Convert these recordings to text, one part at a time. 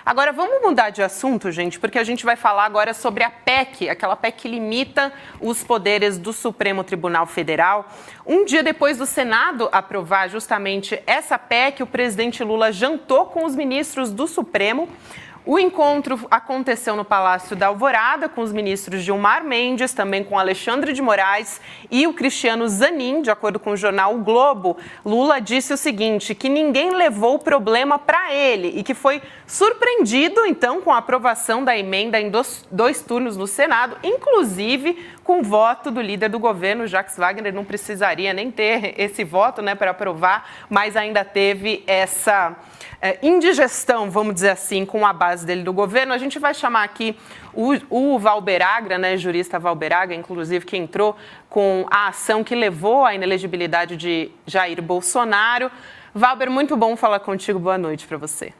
Agora, vamos mudar de assunto, gente, porque a gente vai falar agora sobre a PEC, aquela PEC que limita os poderes do Supremo Tribunal Federal. Um dia depois do Senado aprovar justamente essa PEC, o presidente Lula jantou com os ministros do Supremo. O encontro aconteceu no Palácio da Alvorada com os ministros Gilmar Mendes, também com Alexandre de Moraes e o Cristiano Zanin. De acordo com o jornal O Globo, Lula disse o seguinte, que ninguém levou o problema para ele e que foi surpreendido, então, com a aprovação da emenda em dois turnos no Senado, inclusive com o voto do líder do governo, Jacques Wagner. Não precisaria nem ter esse voto, né, para aprovar, mas ainda teve essa indigestão, vamos dizer assim, com a base dele do governo. A gente vai chamar aqui o Valber Agra, né, jurista Valber Agra, inclusive, que entrou com a ação que levou à inelegibilidade de Jair Bolsonaro. Valber, muito bom falar contigo. Boa noite para você.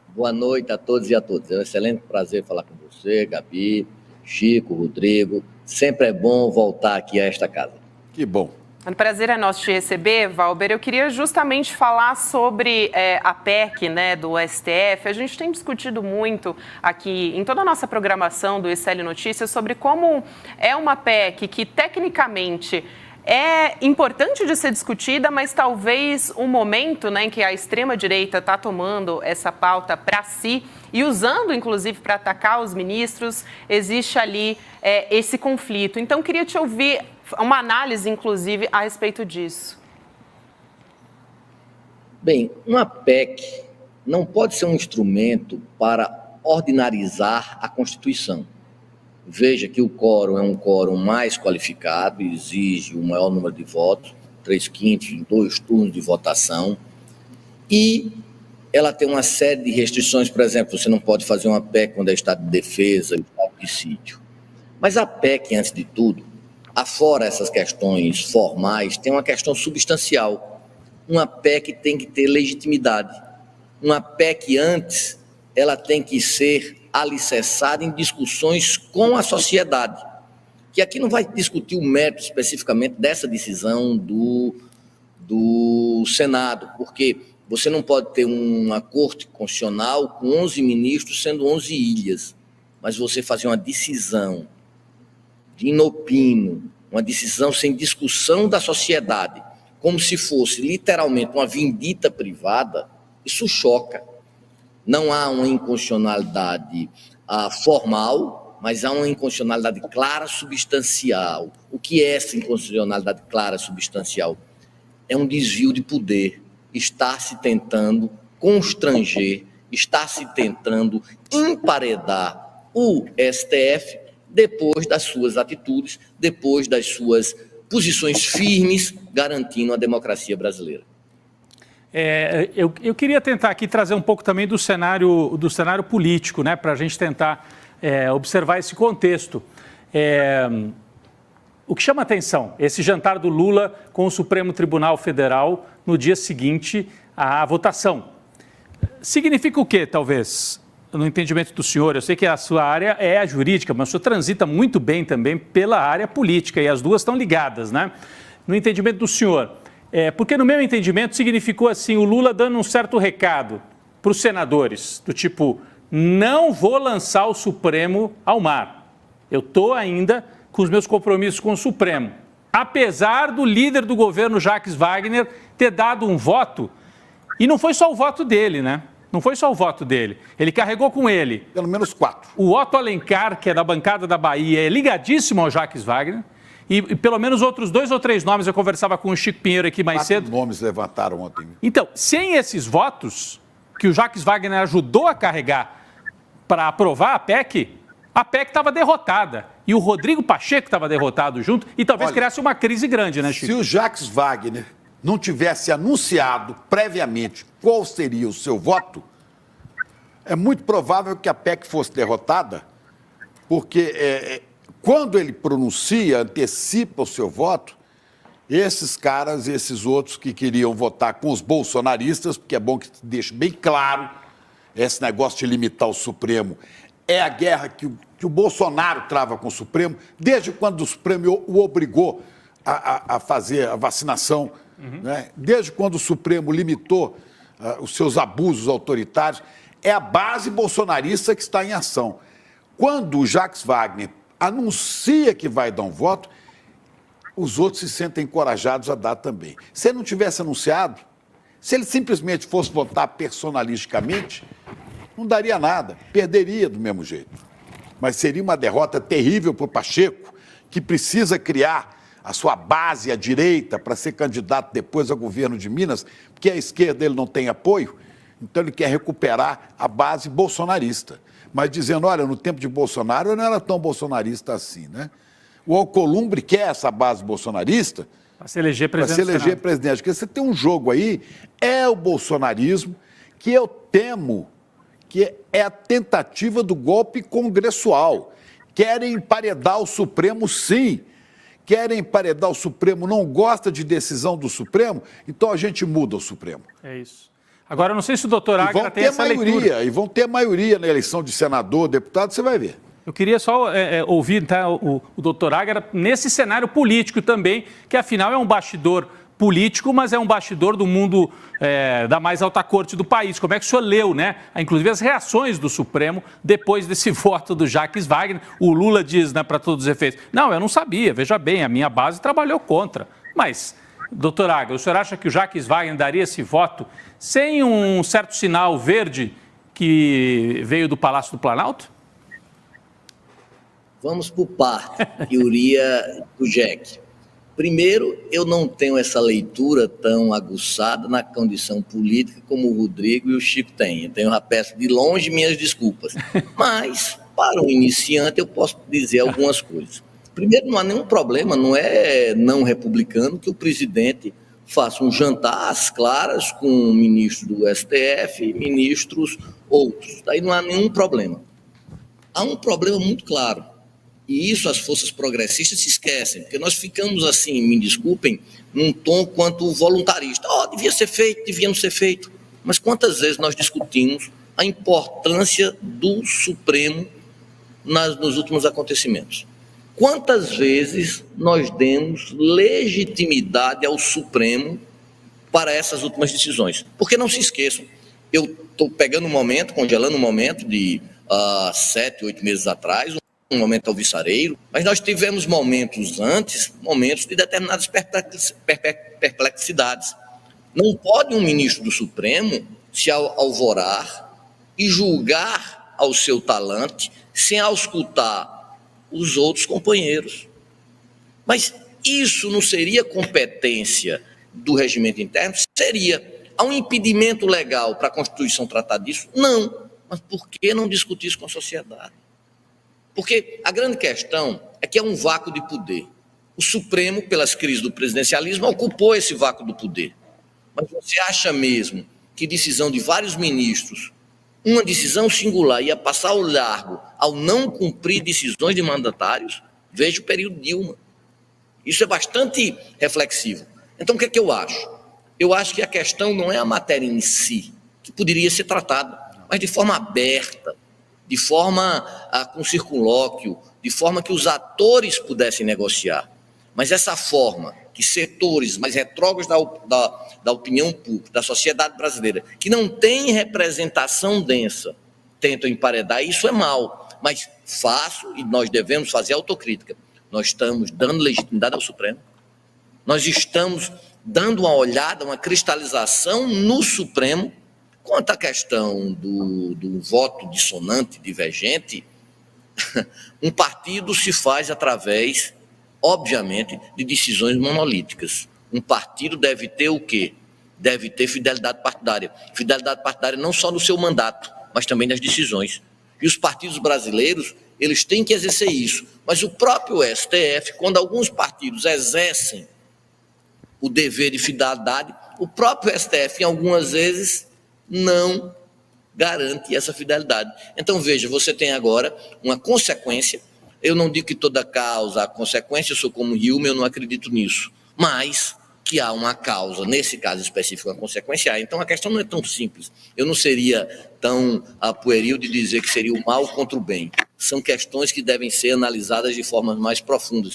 Boa noite a todos e a todas. É um excelente prazer falar com você, Gabi, Chico, Rodrigo. Sempre é bom voltar aqui a esta casa. Que bom. O prazer é nosso te receber, Valber. Eu queria justamente falar sobre a PEC, né, do STF. A gente tem discutido muito aqui em toda a nossa programação do ICL Notícias sobre como é uma PEC que, tecnicamente, é importante de ser discutida, mas talvez o momento, né, em que a extrema-direita está tomando essa pauta para si e usando, inclusive, para atacar os ministros, existe ali esse conflito. Então, queria te ouvir uma análise, inclusive, a respeito disso. Bem, uma PEC não pode ser um instrumento para ordinarizar a Constituição. Veja que o quórum é um quórum mais qualificado, exige o maior número de votos, 3/5 em 2 turnos de votação, e ela tem uma série de restrições. Por exemplo, você não pode fazer uma PEC quando é estado de defesa, estado de sítio. Mas a PEC, antes de tudo, afora essas questões formais, tem uma questão substancial. Uma PEC tem que ter legitimidade. Uma PEC, antes, ela tem que ser alicerçada em discussões com a sociedade, que aqui não vai discutir o mérito especificamente dessa decisão do Senado, porque você não pode ter uma corte constitucional com 11 ministros, sendo 11 ilhas, mas você fazer uma decisão de inopino, uma decisão sem discussão da sociedade, como se fosse literalmente uma vindita privada, isso choca. Não há uma inconstitucionalidade formal, mas há uma inconstitucionalidade clara substancial. O que é essa inconstitucionalidade clara substancial? É um desvio de poder. Está se tentando constranger, está se tentando emparedar o STF depois das suas atitudes, depois das suas posições firmes, garantindo a democracia brasileira. Eu queria tentar aqui trazer um pouco também do cenário político, né, para a gente tentar observar esse contexto. O que chama atenção, esse jantar do Lula com o Supremo Tribunal Federal no dia seguinte à votação. Significa o quê, talvez, no entendimento do senhor? Eu sei que a sua área é a jurídica, mas o senhor transita muito bem também pela área política e as duas estão ligadas, né? No entendimento do senhor, porque no meu entendimento significou assim, o Lula dando um certo recado para os senadores, do tipo, não vou lançar o Supremo ao mar. Eu estou ainda com os meus compromissos com o Supremo. Apesar do líder do governo, Jacques Wagner, ter dado um voto, e não foi só o voto dele, né? Não foi só o voto dele. Ele carregou com ele. Pelo menos 4. O Otto Alencar, que é da bancada da Bahia, é ligadíssimo ao Jacques Wagner. E pelo menos outros 2 ou 3 nomes, eu conversava com o Chico Pinheiro aqui mais 4 cedo. nomes levantaram ontem. Então, sem esses votos que o Jacques Wagner ajudou a carregar para aprovar a PEC estava derrotada. E o Rodrigo Pacheco estava derrotado junto e talvez criasse uma crise grande, né, Chico? Se o Jacques Wagner não tivesse anunciado previamente qual seria o seu voto, é muito provável que a PEC fosse derrotada, porque quando ele pronuncia, antecipa o seu voto, esses caras, esses outros que queriam votar com os bolsonaristas, porque é bom que deixe bem claro esse negócio de limitar o Supremo, é a guerra que o Bolsonaro trava com o Supremo, desde quando o Supremo o obrigou a fazer a vacinação, né? Desde quando o Supremo limitou os seus abusos autoritários. é a base bolsonarista que está em ação. Quando o Jacques Wagner anuncia que vai dar um voto, os outros se sentem encorajados a dar também. Se ele não tivesse anunciado, se ele simplesmente fosse votar personalisticamente, não daria nada, perderia do mesmo jeito. Mas seria uma derrota terrível para o Pacheco, que precisa criar a sua base à direita para ser candidato depois ao governo de Minas, porque a esquerda ele não tem apoio, então ele quer recuperar a base bolsonarista. Mas dizendo, olha, no tempo de Bolsonaro eu não era tão bolsonarista assim, né? O Alcolumbre quer essa base bolsonarista para se eleger presidente. Porque você tem um jogo aí, é o bolsonarismo, que eu temo que é a tentativa do golpe congressual. Querem emparedar o Supremo, sim. Querem emparedar o Supremo, não gosta de decisão do Supremo, então a gente muda o Supremo. É isso. Agora, eu não sei se o doutor Agra tem essa leitura. E vão ter maioria na eleição de senador, deputado, você vai ver. Eu queria só ouvir então, o doutor Agra nesse cenário político também, que afinal é um bastidor político, mas é um bastidor do mundo da mais alta corte do país. Como é que o senhor leu, né? Inclusive as reações do Supremo depois desse voto do Jacques Wagner? O Lula diz, né, para todos os efeitos, não, eu não sabia, veja bem, a minha base trabalhou contra. Mas, doutor Agra, o senhor acha que o Jacques Wagner daria esse voto sem um certo sinal verde que veio do Palácio do Planalto? Vamos por parte, teoria do Jack. Primeiro, eu não tenho essa leitura tão aguçada na condição política como o Rodrigo e o Chico têm. Então, eu já peço de longe minhas desculpas. Mas, para um iniciante, eu posso dizer algumas coisas. Primeiro, não há nenhum problema, não é não republicano que o presidente faça um jantar às claras com o ministro do STF e ministros outros. Daí não há nenhum problema. Há um problema muito claro. E isso as forças progressistas se esquecem, porque nós ficamos assim, me desculpem, num tom quanto voluntarista. Devia ser feito, devia não ser feito. Mas quantas vezes nós discutimos a importância do Supremo nos últimos acontecimentos? Quantas vezes nós demos legitimidade ao Supremo para essas últimas decisões? Porque não se esqueçam, eu estou pegando um momento, congelando um momento de 7, 8 meses atrás, um momento alvissareiro, mas nós tivemos momentos antes, momentos de determinadas perplexidades. Não pode um ministro do Supremo se alvorar e julgar ao seu talante sem auscultar os outros companheiros. Mas isso não seria competência do regimento interno? Seria. Há um impedimento legal para a Constituição tratar disso? Não. Mas por que não discutir isso com a sociedade? Porque a grande questão é que é um vácuo de poder. O Supremo, pelas crises do presidencialismo, ocupou esse vácuo do poder. Mas você acha mesmo que decisão de vários ministros, uma decisão singular, ia passar ao largo ao não cumprir decisões de mandatários? Veja o período Dilma. Isso é bastante reflexivo. Então, o que é que eu acho? Eu acho que a questão não é a matéria em si, que poderia ser tratada, mas de forma aberta, de forma com circunlóquio, de forma que os atores pudessem negociar. Mas essa forma que setores mais retrógrados da opinião pública, da sociedade brasileira, que não tem representação densa, tentam emparedar, isso é mal. Mas faço, e nós devemos fazer autocrítica, nós estamos dando legitimidade ao Supremo, nós estamos dando uma olhada, uma cristalização no Supremo. Quanto à questão do voto dissonante, divergente, um partido se faz através, obviamente, de decisões monolíticas. Um partido deve ter o quê? Deve ter fidelidade partidária. Fidelidade partidária não só no seu mandato, mas também nas decisões. E os partidos brasileiros, eles têm que exercer isso. Mas o próprio STF, quando alguns partidos exercem o dever de fidelidade, o próprio STF, em algumas vezes, não garante essa fidelidade. Então, veja, você tem agora uma consequência. Eu não digo que toda causa há consequência, eu sou como Hume, eu não acredito nisso. Mas que há uma causa, nesse caso específico, uma consequência há. Então, a questão não é tão simples. Eu não seria tão pueril de dizer que seria o mal contra o bem. São questões que devem ser analisadas de formas mais profundas.